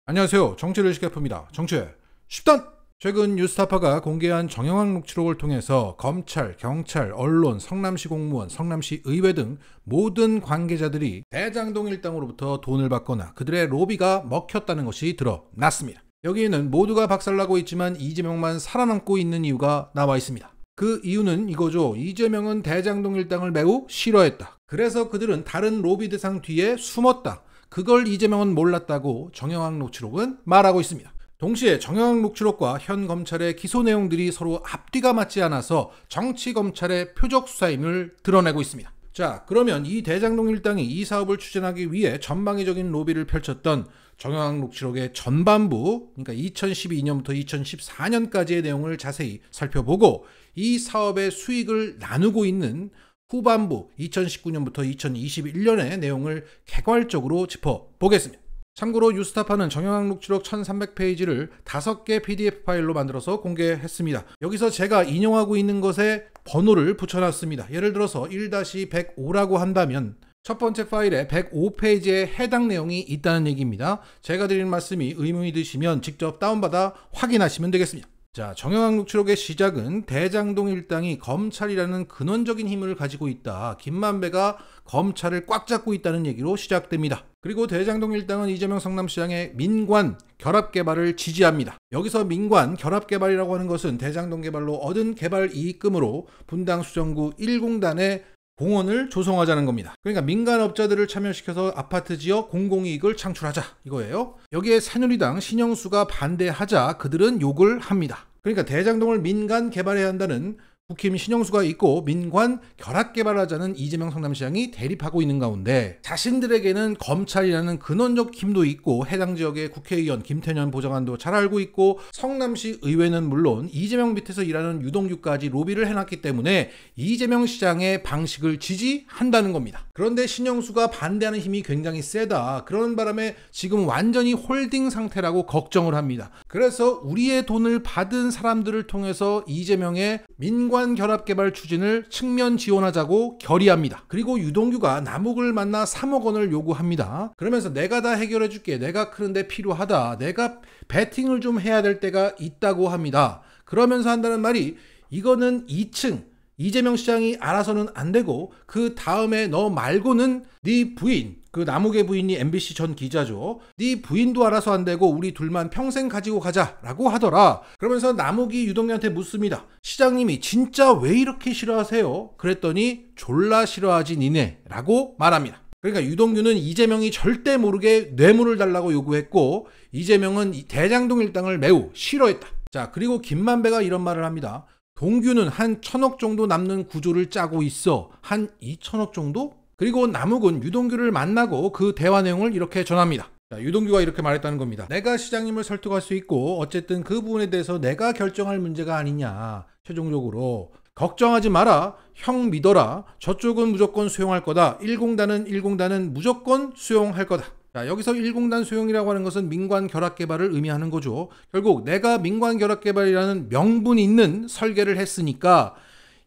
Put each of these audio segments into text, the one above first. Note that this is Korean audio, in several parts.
안녕하세요. 정치를 쉽게풉니다. 정치의 쉽단! 최근 뉴스타파가 공개한 정영학 녹취록을 통해서 검찰, 경찰, 언론, 성남시 공무원, 성남시 의회 등 모든 관계자들이 대장동 일당으로부터 돈을 받거나 그들의 로비가 먹혔다는 것이 드러났습니다. 여기에는 모두가 박살나고 있지만 이재명만 살아남고 있는 이유가 나와 있습니다. 그 이유는 이거죠. 이재명은 대장동 일당을 매우 싫어했다. 그래서 그들은 다른 로비 대상 뒤에 숨었다. 그걸 이재명은 몰랐다고 정영학 녹취록은 말하고 있습니다. 동시에 정영학 녹취록과 현 검찰의 기소 내용들이 서로 앞뒤가 맞지 않아서 정치 검찰의 표적 수사임을 드러내고 있습니다. 자, 그러면 이 대장동 일당이 이 사업을 추진하기 위해 전방위적인 로비를 펼쳤던 정영학 녹취록의 전반부, 그러니까 2012년부터 2014년까지의 내용을 자세히 살펴보고 이 사업의 수익을 나누고 있는 후반부 2019년부터 2021년의 내용을 개괄적으로 짚어보겠습니다. 참고로 뉴스타파는 정영학 녹취록 1300페이지를 5개 PDF 파일로 만들어서 공개했습니다. 여기서 제가 인용하고 있는 것에 번호를 붙여놨습니다. 예를 들어서 1-105라고 한다면 첫 번째 파일에 105페이지에 해당 내용이 있다는 얘기입니다. 제가 드리는 말씀이 의문이 드시면 직접 다운받아 확인하시면 되겠습니다. 자, 정영학 녹취록의 시작은 대장동 일당이 검찰이라는 근원적인 힘을 가지고 있다. 김만배가 검찰을 꽉 잡고 있다는 얘기로 시작됩니다. 그리고 대장동 일당은 이재명 성남시장의 민관 결합개발을 지지합니다. 여기서 민관 결합개발이라고 하는 것은 대장동 개발로 얻은 개발 이익금으로 분당 수정구 1공단의 공원을 조성하자는 겁니다. 그러니까 민간업자들을 참여시켜서 아파트 지역 공공이익을 창출하자 이거예요. 여기에 새누리당 신영수가 반대하자 그들은 욕을 합니다. 그러니까 대장동을 민간 개발해야 한다는 국힘 신영수가 있고 민관 결합 개발하자는 이재명 성남시장이 대립하고 있는 가운데 자신들에게는 검찰이라는 근원적 힘도 있고 해당 지역의 국회의원 김태년 보좌관도 잘 알고 있고 성남시 의회는 물론 이재명 밑에서 일하는 유동규까지 로비를 해놨기 때문에 이재명 시장의 방식을 지지한다는 겁니다. 그런데 신영수가 반대하는 힘이 굉장히 세다. 그런 바람에 지금 완전히 홀딩 상태라고 걱정을 합니다. 그래서 우리의 돈을 받은 사람들을 통해서 이재명의 민관 결합개발 추진을 측면 지원하자고 결의합니다. 그리고 유동규가 남욱을 만나 3억 원을 요구합니다. 그러면서 내가 다 해결해줄게. 내가 크는데 필요하다. 내가 배팅을 좀 해야 될 때가 있다고 합니다. 그러면서 한다는 말이 이거는 2층 이재명 시장이 알아서는 안 되고 그 다음에 너 말고는 네 부인, 그 남욱의 부인이 MBC 전 기자죠. 네 부인도 알아서 안 되고 우리 둘만 평생 가지고 가자라고 하더라. 그러면서 남욱이 유동규한테 묻습니다. 시장님이 진짜 왜 이렇게 싫어하세요? 그랬더니 졸라 싫어하지 니네 라고 말합니다. 그러니까 유동규는 이재명이 절대 모르게 뇌물을 달라고 요구했고 이재명은 대장동 일당을 매우 싫어했다. 자, 그리고 김만배가 이런 말을 합니다. 동규는 한 1000억 정도 남는 구조를 짜고 있어. 한 2000억 정도? 그리고 남욱은 유동규를 만나고 그 대화 내용을 이렇게 전합니다. 자, 유동규가 이렇게 말했다는 겁니다. 내가 시장님을 설득할 수 있고 어쨌든 그 부분에 대해서 내가 결정할 문제가 아니냐. 최종적으로 걱정하지 마라. 형 믿어라. 저쪽은 무조건 수용할 거다. 1공단은 무조건 수용할 거다. 자, 여기서 1공단 수용이라고 하는 것은 민관 결합개발을 의미하는 거죠. 결국 내가 민관 결합개발이라는 명분 있는 설계를 했으니까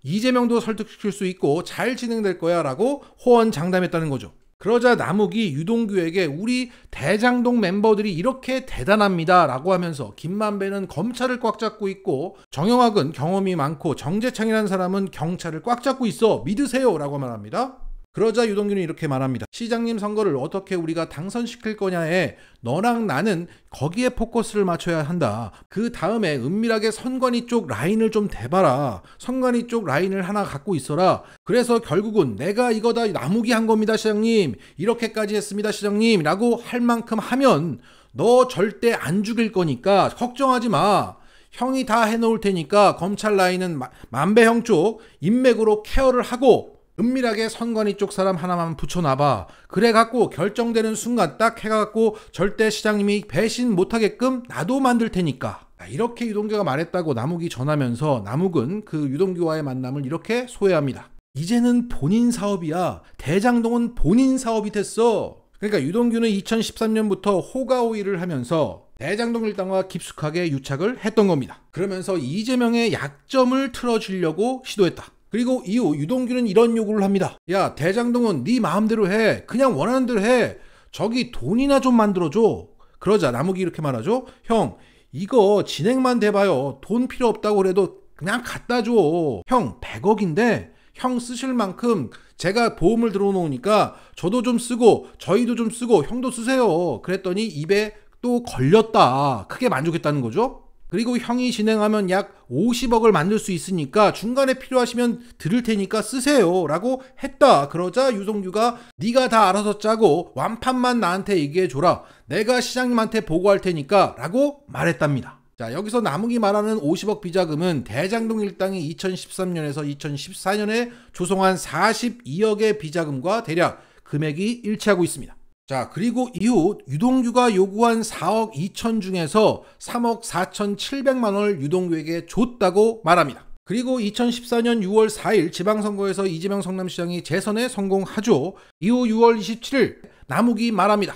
이재명도 설득시킬 수 있고 잘 진행될 거야 라고 호언장담했다는 거죠. 그러자 남욱이 유동규에게 우리 대장동 멤버들이 이렇게 대단합니다 라고 하면서 김만배는 검찰을 꽉 잡고 있고 정영학은 경험이 많고 정재창이라는 사람은 경찰을 꽉 잡고 있어 믿으세요 라고 말합니다. 그러자 유동규는 이렇게 말합니다. 시장님 선거를 어떻게 우리가 당선시킬 거냐에 너랑 나는 거기에 포커스를 맞춰야 한다. 그 다음에 은밀하게 선관위 쪽 라인을 좀 대봐라. 선관위 쪽 라인을 하나 갖고 있어라. 그래서 결국은 내가 이거 다 남욱이 한 겁니다 시장님. 이렇게까지 했습니다 시장님 라고 할 만큼 하면 너 절대 안 죽일 거니까 걱정하지 마. 형이 다 해놓을 테니까 검찰 라인은 만배형 쪽 인맥으로 케어를 하고 은밀하게 선관위 쪽 사람 하나만 붙여놔봐. 그래갖고 결정되는 순간 딱 해갖고 절대 시장님이 배신 못하게끔 나도 만들 테니까. 이렇게 유동규가 말했다고 남욱이 전하면서 남욱은 그 유동규와의 만남을 이렇게 소회합니다. 이제는 본인 사업이야. 대장동은 본인 사업이 됐어. 그러니까 유동규는 2013년부터 호가호위를 하면서 대장동 일당과 깊숙하게 유착을 했던 겁니다. 그러면서 이재명의 약점을 틀어주려고 시도했다. 그리고 이후 유동규는 이런 요구를 합니다. 야, 대장동은 네 마음대로 해. 그냥 원하는 대로 해. 저기 돈이나 좀 만들어줘. 그러자 남욱이 이렇게 말하죠. 형, 이거 진행만 돼봐요. 돈 필요 없다고 그래도 그냥 갖다 줘. 형, 100억인데 형 쓰실 만큼 제가 보험을 들어놓으니까 저도 좀 쓰고 저희도 좀 쓰고 형도 쓰세요. 그랬더니 입에 또 걸렸다. 크게 만족했다는 거죠. 그리고 형이 진행하면 약 50억을 만들 수 있으니까 중간에 필요하시면 드릴 테니까 쓰세요 라고 했다. 그러자 유동규가 네가 다 알아서 짜고 완판만 나한테 얘기해줘라. 내가 시장님한테 보고할 테니까 라고 말했답니다. 자, 여기서 남욱이 말하는 50억 비자금은 대장동 일당이 2013년에서 2014년에 조성한 42억의 비자금과 대략 금액이 일치하고 있습니다. 자, 그리고 이후 유동규가 요구한 4억 2천 중에서 3억 4,700만 원을 유동규에게 줬다고 말합니다. 그리고 2014년 6월 4일 지방선거에서 이재명 성남시장이 재선에 성공하죠. 이후 6월 27일 남욱이 말합니다.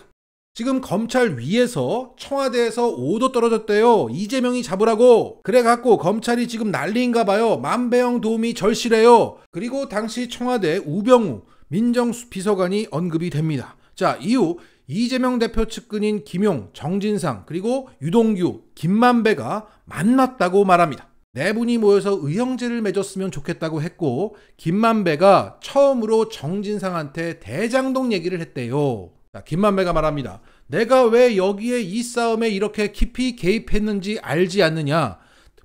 지금 검찰 위에서 청와대에서 오도 떨어졌대요. 이재명이 잡으라고. 그래갖고 검찰이 지금 난리인가 봐요. 만배영 도움이 절실해요. 그리고 당시 청와대 우병우 민정비서관이 언급이 됩니다. 자, 이후 이재명 대표 측근인 김용, 정진상, 그리고 유동규, 김만배가 만났다고 말합니다. 네 분이 모여서 의형제를 맺었으면 좋겠다고 했고 김만배가 처음으로 정진상한테 대장동 얘기를 했대요. 자, 김만배가 말합니다. 내가 왜 여기에 이 싸움에 이렇게 깊이 개입했는지 알지 않느냐.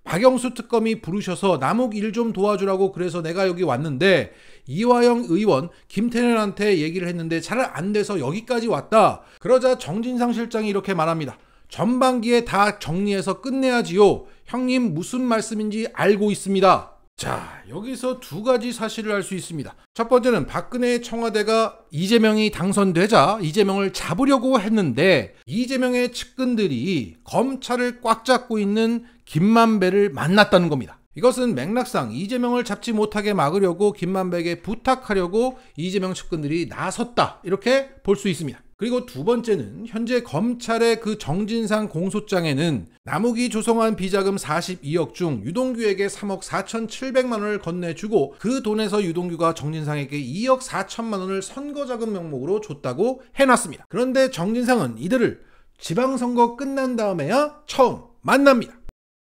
박영수 특검이 부르셔서 남욱 일 좀 도와주라고 그래서 내가 여기 왔는데 이화영 의원 김태년한테 얘기를 했는데 잘 안 돼서 여기까지 왔다. 그러자 정진상 실장이 이렇게 말합니다. 전반기에 다 정리해서 끝내야지요. 형님 무슨 말씀인지 알고 있습니다. 자, 여기서 두 가지 사실을 알 수 있습니다. 첫 번째는 박근혜 청와대가 이재명이 당선되자 이재명을 잡으려고 했는데 이재명의 측근들이 검찰을 꽉 잡고 있는 김만배를 만났다는 겁니다. 이것은 맥락상 이재명을 잡지 못하게 막으려고 김만배에게 부탁하려고 이재명 측근들이 나섰다. 이렇게 볼 수 있습니다. 그리고 두 번째는 현재 검찰의 그 정진상 공소장에는 남욱이 조성한 비자금 42억 중 유동규에게 3억 4,700만 원을 건네주고 그 돈에서 유동규가 정진상에게 2억 4천만 원을 선거자금 명목으로 줬다고 해놨습니다. 그런데 정진상은 이들을 지방선거 끝난 다음에야 처음 만납니다.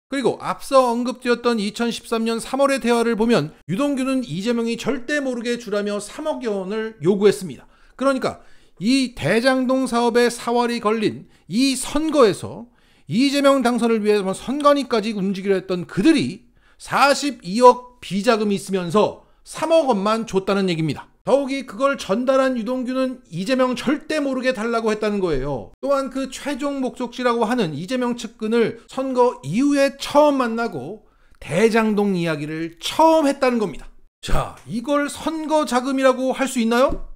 그리고 앞서 언급되었던 2013년 3월의 대화를 보면 유동규는 이재명이 절대 모르게 주라며 3억여 원을 요구했습니다. 그러니까 이 대장동 사업에 사활이 걸린 이 선거에서 이재명 당선을 위해서 선관위까지 움직이려 했던 그들이 42억 비자금이 있으면서 3억 원만 줬다는 얘기입니다. 더욱이 그걸 전달한 유동규는 이재명 절대 모르게 달라고 했다는 거예요. 또한 그 최종 목적지라고 하는 이재명 측근을 선거 이후에 처음 만나고 대장동 이야기를 처음 했다는 겁니다. 자, 이걸 선거 자금이라고 할 수 있나요?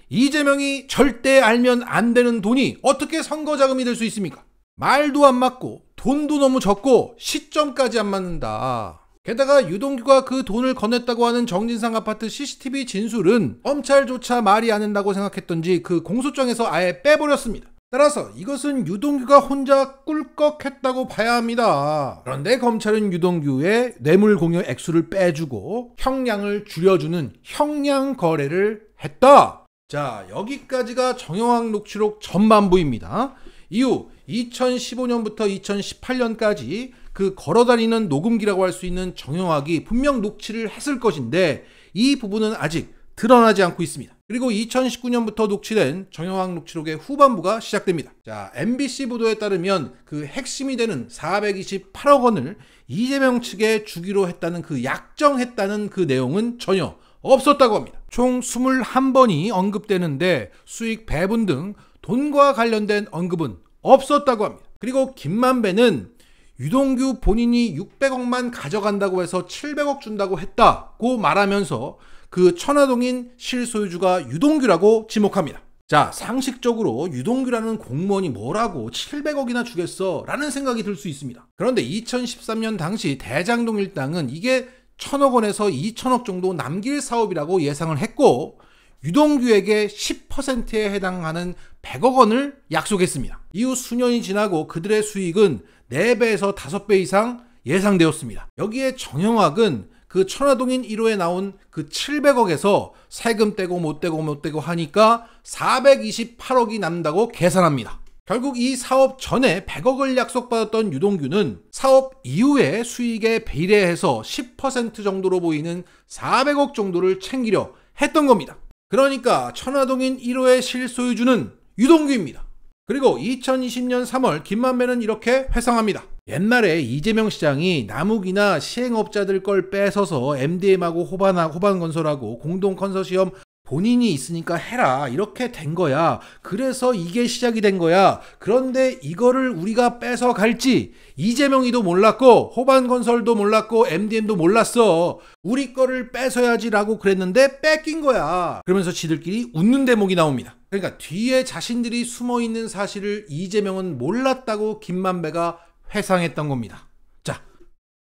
이재명이 절대 알면 안 되는 돈이 어떻게 선거 자금이 될 수 있습니까? 말도 안 맞고 돈도 너무 적고 시점까지 안 맞는다. 게다가 유동규가 그 돈을 건넸다고 하는 정진상 아파트 CCTV 진술은 검찰조차 말이 안 된다고 생각했던지 그 공소장에서 아예 빼버렸습니다. 따라서 이것은 유동규가 혼자 꿀꺽했다고 봐야 합니다. 그런데 검찰은 유동규의 뇌물 공여 액수를 빼주고 형량을 줄여주는 형량 거래를 했다. 자, 여기까지가 정영학 녹취록 전반부입니다. 이후 2015년부터 2018년까지 그 걸어다니는 녹음기라고 할 수 있는 정영학이 분명 녹취를 했을 것인데 이 부분은 아직 드러나지 않고 있습니다. 그리고 2019년부터 녹취된 정영학 녹취록의 후반부가 시작됩니다. 자, MBC 보도에 따르면 그 핵심이 되는 428억 원을 이재명 측에 주기로 했다는 그 약정했다는 그 내용은 전혀 없었다고 합니다. 총 21번이 언급되는데 수익 배분 등 돈과 관련된 언급은 없었다고 합니다. 그리고 김만배는 유동규 본인이 600억만 가져간다고 해서 700억 준다고 했다고 말하면서 그 천화동인 실소유주가 유동규라고 지목합니다. 자, 상식적으로 유동규라는 공무원이 뭐라고 700억이나 주겠어 라는 생각이 들 수 있습니다. 그런데 2013년 당시 대장동 일당은 이게 1,000억 원에서 2,000억 정도 남길 사업이라고 예상을 했고 유동규에게 10%에 해당하는 100억 원을 약속했습니다. 이후 수년이 지나고 그들의 수익은 4배에서 5배 이상 예상되었습니다. 여기에 정영학은 그 천화동인 1호에 나온 그 700억에서 세금 떼고 못 떼고 하니까 428억이 남는다고 계산합니다. 결국 이 사업 전에 100억을 약속받았던 유동규는 사업 이후에 수익에 비례해서 10% 정도로 보이는 400억 정도를 챙기려 했던 겁니다. 그러니까 천화동인 1호의 실소유주는 유동규입니다. 그리고 2020년 3월 김만배는 이렇게 회상합니다. 옛날에 이재명 시장이 남욱이나 시행업자들 걸 뺏어서 MDM하고 호반건설하고 공동 컨소시엄 본인이 있으니까 해라 이렇게 된 거야. 그래서 이게 시작이 된 거야. 그런데 이거를 우리가 뺏어 갈지 이재명이도 몰랐고 호반건설도 몰랐고 MDM도 몰랐어. 우리 거를 뺏어야지 라고 그랬는데 뺏긴 거야. 그러면서 지들끼리 웃는 대목이 나옵니다. 그러니까 뒤에 자신들이 숨어있는 사실을 이재명은 몰랐다고 김만배가 회상했던 겁니다. 자,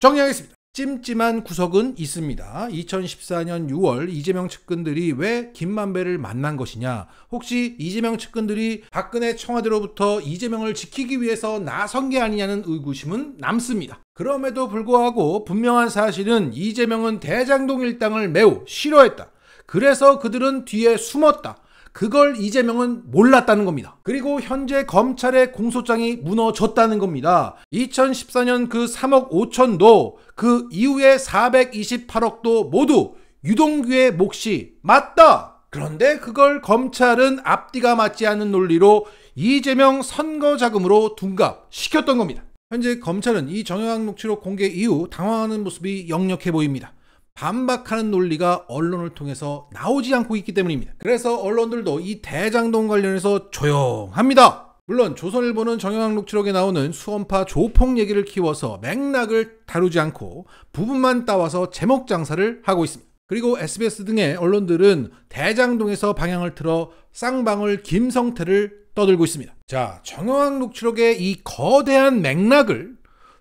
정리하겠습니다. 찜찜한 구석은 있습니다. 2014년 6월 이재명 측근들이 왜 김만배를 만난 것이냐? 혹시 이재명 측근들이 박근혜 청와대로부터 이재명을 지키기 위해서 나선 게 아니냐는 의구심은 남습니다. 그럼에도 불구하고 분명한 사실은 이재명은 대장동 일당을 매우 싫어했다. 그래서 그들은 뒤에 숨었다. 그걸 이재명은 몰랐다는 겁니다. 그리고 현재 검찰의 공소장이 무너졌다는 겁니다. 2014년 그 3억 5천도 그 이후에 428억도 모두 유동규의 몫이 맞다. 그런데 그걸 검찰은 앞뒤가 맞지 않는 논리로 이재명 선거 자금으로 둔갑시켰던 겁니다. 현재 검찰은 이 정영학 녹취록 공개 이후 당황하는 모습이 역력해 보입니다. 반박하는 논리가 언론을 통해서 나오지 않고 있기 때문입니다. 그래서 언론들도 이 대장동 관련해서 조용합니다. 물론 조선일보는 정영학 녹취록에 나오는 수원파 조폭 얘기를 키워서 맥락을 다루지 않고 부분만 따와서 제목 장사를 하고 있습니다. 그리고 SBS 등의 언론들은 대장동에서 방향을 틀어 쌍방울 김성태를 떠들고 있습니다. 자, 정영학 녹취록의 이 거대한 맥락을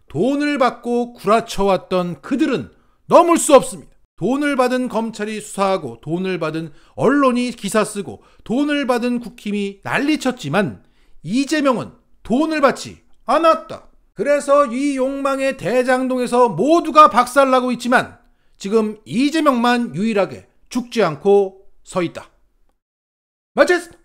돈을 받고 구라쳐왔던 그들은 넘을 수 없습니다. 돈을 받은 검찰이 수사하고 돈을 받은 언론이 기사 쓰고 돈을 받은 국힘이 난리쳤지만 이재명은 돈을 받지 않았다. 그래서 이 욕망의 대장동에서 모두가 박살나고 있지만 지금 이재명만 유일하게 죽지 않고 서 있다. 마치겠습니다.